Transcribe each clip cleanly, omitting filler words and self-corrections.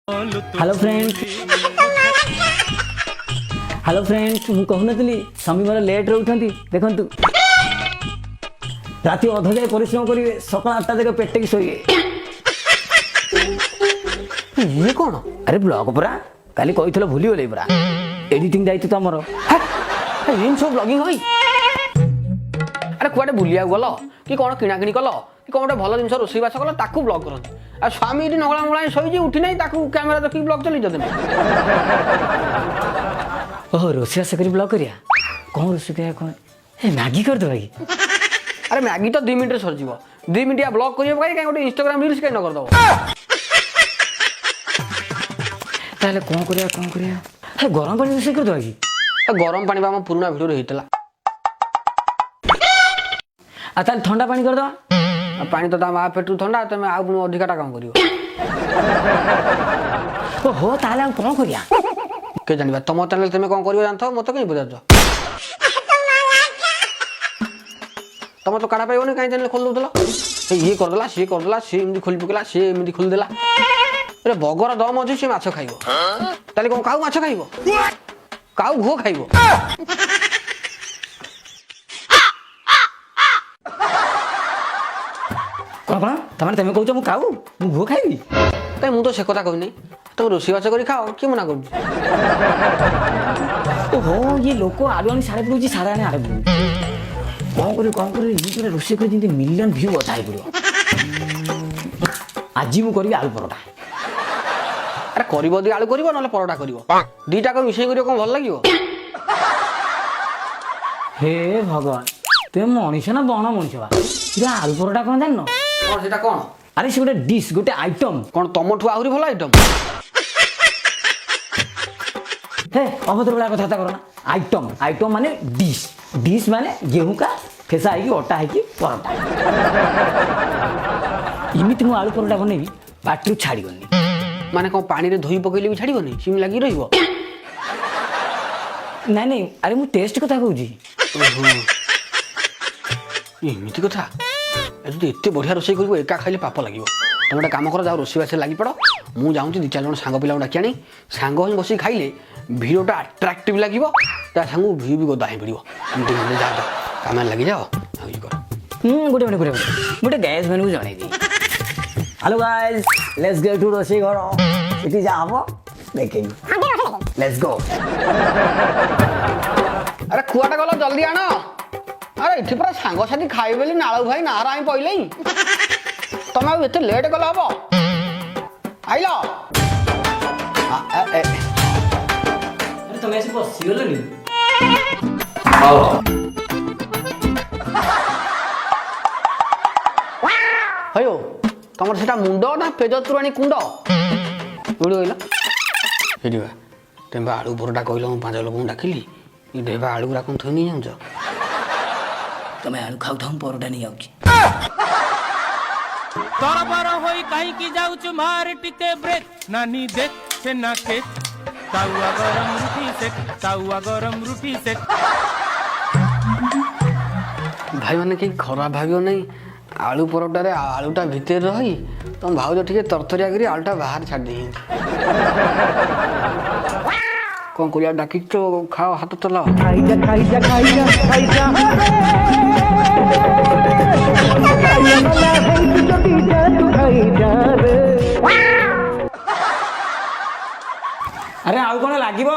Hello friends मु कहूनली स्वामी मोर late रोचंती देखंतु राति अध जाए परिश्रम करेंगे सकाल 8टा जाके पेटे की शोइए ये कौन अरे ब्लॉग पूरा काली कही भूली गले पूरा एडिटिंग दायित्व तो आमर सब ब्लॉगिंग होई अरे कुआडे बुलिया गल कि कौन किणा किणी कल कि कौन गोटे भल जिन रोषेईबास कल ताकू ब्लॉग करती आ स्वामी ये नगला मुला शोची उठी ना ताकू कैमेरा देखिए ब्लॉग चल ओहो रोषेईबास कर ब्लॉग करिया कौन रोषे कर कौन मैगी कर दो भाई अरे मैगी तो 2 मिनट सर जीव 2 मिनट ब्लॉग करियो कहीं गोटे इंस्टाग्राम रील्स कहीं न कर दबो ताले कौन करिया गरम पानी रोषे कर दो भाई गरम पानी बा पुराना भिडियो होता आ ताले ठंडा पानी कर दो पानी तो आ पेट ठंडा तुम आउ पुणी अधिका काम कर हो ताले आ कौन करिया के जानवा तुम चैनल तुम कौन कर जानथ मत कहीं पचार तुम तो काढ़ा पाइबनी कहीं चैनल खोल दूला ये करदेला सी करदेला सी एमती खोली पकेला सी एमती खोलीदेला अरे बगर दम अच्छे सी माछ खाइब ताले कौन काऊ माछ खाइब काऊ घुओ खाइब कौन तमें तुम कौच मु खाऊ मु घुओ खाइबी कहीं मुझे तो से कथा कहनी तुम रोषेईबास कर खाओ किए मना कर ओहो ये लोक आलू आनी साड़े पड़ू साड़े आने आड़े पड़ू कौन कर ये रोषे कर मिलियन व्यू बताई पड़ो आज मु करी आलू परोटा अरे कर आलू कर ना परोटा कर दीटा को मिसई कर कौन भल लगे हे भगवान तुम मनीष ना बण मनीष बा आलू परोटा कौन जान कौन से कौन अरे से गोटे डिश गोटे आइटम कौन तुम ठू आहरी भल आइटम हे अभद्र बड़ा कथा करना आइटम माने डिश माने गेहूं का फेसा है कि अटा है कि परोटा इमित मु आलू परोटा बनेबी पाटरू छाड़ीबनी माने कौन पानी रे धोई पकेले भी छाड़ीबनी सिम लगी रहिबो नहीं अरे मु टेस्ट कथा कहूजी एमती कथा जो एत बढ़िया रोषे कर एका खाइले पाप लगे तुम गोटे कम कर जाओ रोषेईबास लगी पड़ मुझे जाऊँगी 2-4 जन सांग पिला डाक आनी सांग ही बस खाइले भिडियोटा अट्राक्टिव लगे सांग भ्यू भी गदा ही पड़ो जा कम लगी जाओ गोटे गैस मैन को जन hello guys let's go to रोषे घर सीटी जा हम देखें लेट्स गो अरे खुआटा गल जल्दी आण अरे इथे पूरा सांग साथी खाइबे बोली नालू भाई नारा ही पइले तुम आउ एते लेट गल हम आइल अरे तुम ऐसे बसी गलनी हयो तुम सेटा मुंड ना पेज तुराणी कुंड उड़ी गइल हेडी बा तुम आलू परोटा कहल मु 5 लोक डाकिली ये ढेबा आलू गुरा कौन थोई नहीं जाऊँ तुम्हें आलू खाऊ था परोटा नहीं आउची तरबर होई काई की जाउच मार टिके ब्रेक नानी देख से ना के ताउआ गरम रुटी से भाई माने कि खराब भावियो नहीं आलू परोटा रे आलूटा भीतर रही तुम भाउज टिके तरतरिया करी आलूटा बाहर छाड़ दी कौन करिया डाकी तो खाओ हाथ चलाओ अरे आलू कौन लागिबो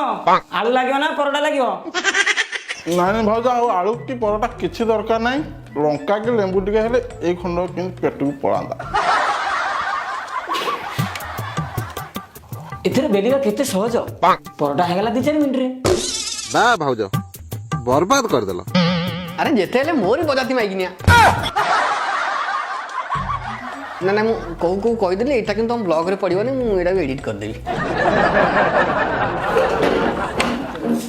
आलू लागिबो ना परोटा लागिबो नानी भाउज आलू की परोटा किसी दरकार नहीं लंका के लेंबू टिके हेले ए खंड कि पेट को पड़ांदा इथरे बेलिबा केते सहज परोटा हेगला 2-4 मिनिट रे बा भाउज बर्बाद कर देला अरे जेते हेले मोरी बजाती माइकिनिया ना मु कहू कहीदेली एटा कि तुम ब्लॉग रे पड़ोनी मुझे एडिट करदेवी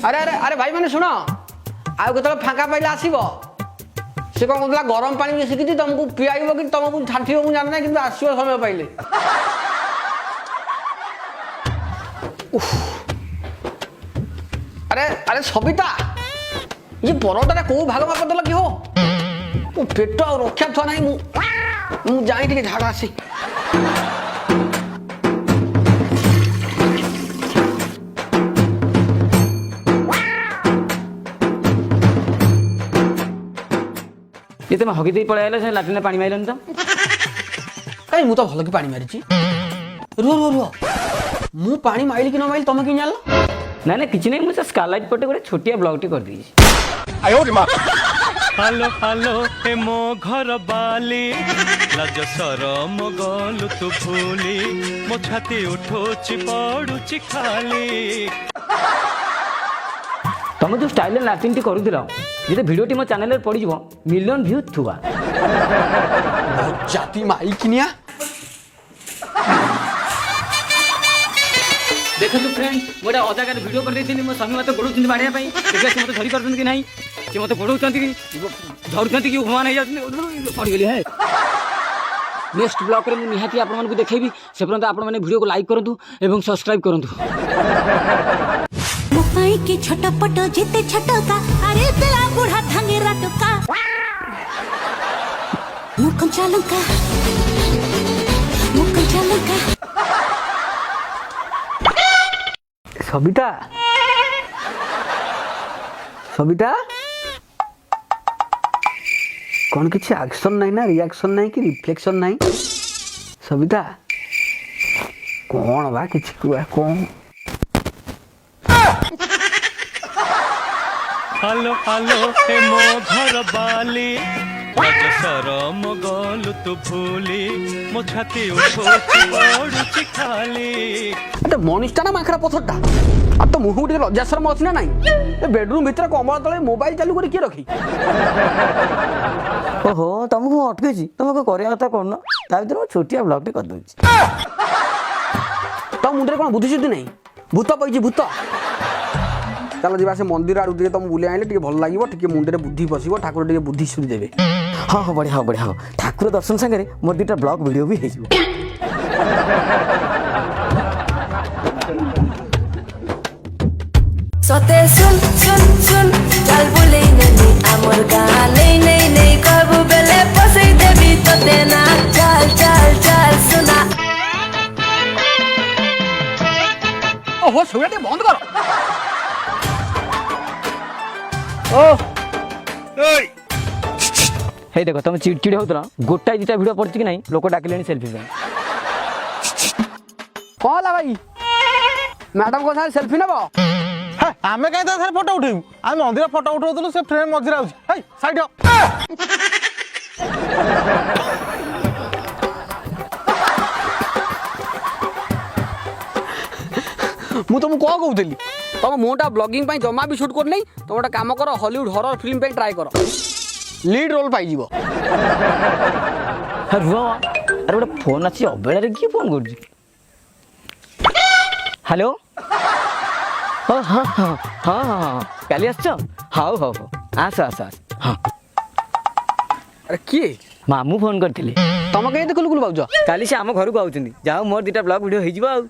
अरे अरे अरे भाई मैंने शुण आउ के फाँका पाइले आसब से कौन कहला गरम पानी भी शिखी तुमको पियाइब कि तुमको छाटिब मुझे जाना कि आसो समय पाइले अरे अरे सबिता ये परोटा को भाग माप देल कि हो पेट आ रक्षा थुआ ना मुझे जाई झाड़ा आसी तुम हगी देई पळाइला से लाटिन पानी माइलन तो କାଇଁ ମୁଁ ତ ଭଲ କି ପାଣି ମାରିଛି। ରୁହ ରୁହ ରୁହ ମୁଁ ପାଣି ମାଇଲି କି ନ ମାଇଲି ତମେ କେମିତି ଜାଣିଲ? ना ना किछ नहीं मुझे स्कारलाइट पटे गोटे छोटिया ब्लॉग टी कर दी। हालो हालो हे मो घर बाली लाज सरम गलु तू भूली मो छाती उठोची पड़ुची खाली। तुम जो स्टाइल लाटिन टी करू दिलो जे वीडियो टी मो चैनल रे पड़ी जीवो मिलियन व्यू थुआ। ଜାତି ମାଇ କିନିଆ देखो फ्रेंड गोटे अधा गाड़ी वीडियो कर देती मो स्वामी मत गोड़ुंट बाढ़िया देखिए से मत धरी पार्टी कि ना सी मत गोड़ुंट कि धरुंट कि भगवान हो जाती पड़गली है। नेक्स्ट ब्लॉग में निहाती आपको देखेबी से पर्यंत आप वीडियो को लाइक करूँ और सब्सक्राइब करूँ। मोपाई के छोटा पटो जिते छोटो का अरे तेरा बूढ़ा धंगेरा टुका मुकम चालुका ସବିତା ସବିତା କ'ଣ କିଛି ଆକ୍ସନ୍ ନାହିଁ ନା ରିଆକ୍ସନ୍ ନାହିଁ କି ରିଫ୍ଲେକ୍ସନ୍ ନାହିଁ ସବିତା କ'ଣ ବା କିଛି କୁହ କ'ଣ हालो हालो हे मो घर बाली लाज सरम गलु तू भूली मो छाती उठोची पड़ुची खाली। तो मनीषटा ना माखरा पथरटा आ तो मुह टे लज्जा शर्म अछि ना नहीं ए बेडरूम भीतर कमल तले मोबाइल चालू कर किए रखी ओहो तुमको अटके तुमको करवा कथा कौन ता भर छोटिया ब्लॉग टी कर दूची। तो मुंडे कौन बुद्धि शुद्धि नहीं भूत पैछि भूत चलो जी से मंदिर आड़ू टे तुम बुले आइले टे भल लागिवो टे मुंडे बुद्धि पसिबो ठाकुर टे बुद्धि शुद्धि देबे। हाँ हाँ बढ़िया बढ़िया हाँ ठाकुर दर्शन सागर मोर दुटा ब्लॉग वीडियो भी हो सते सुन सुन सुन चल बोले ननी आमर गाले नहीं नहीं कबू बेले पसई देवी तो देना चल चल चल सुना। ओहो सुरटे बंद करो ओ हे देखो तुम चिड़चिड़ी होता गोटाए दुटा वीडियो पड़ी कि नहीं लोक डाकिले सेल्फी पे कौन ला भाई मैडम को साथ सेल्फी नबो आमे कहीं तो फोटो उठेबू आम मंदिर फोटो उठाउलु से फ्रेम मझिरा आउछ हे साइड हो मु तुम कौन कहूली तुम मुटा ब्लॉगिंग पाई जमा भी शूट कर नहीं तुम गोटे काम कर हॉलीवुड हॉरर फिल्म पे ट्राई कर लीड रोल पाई जीवो। रुह अरे गोटे फोन अच्छी अबेला किए फोन कर हेलो हाँ हाँ हाँ हाँ हाँ काली आस हाउ हाउ हाउ आस आस आस हाँ अरे किए मामू फोन करते तुम कहीं देखल गुल पाउछ काली से आम घर को आउछंती जाओ मोर दुटा ब्लॉग वीडियो हो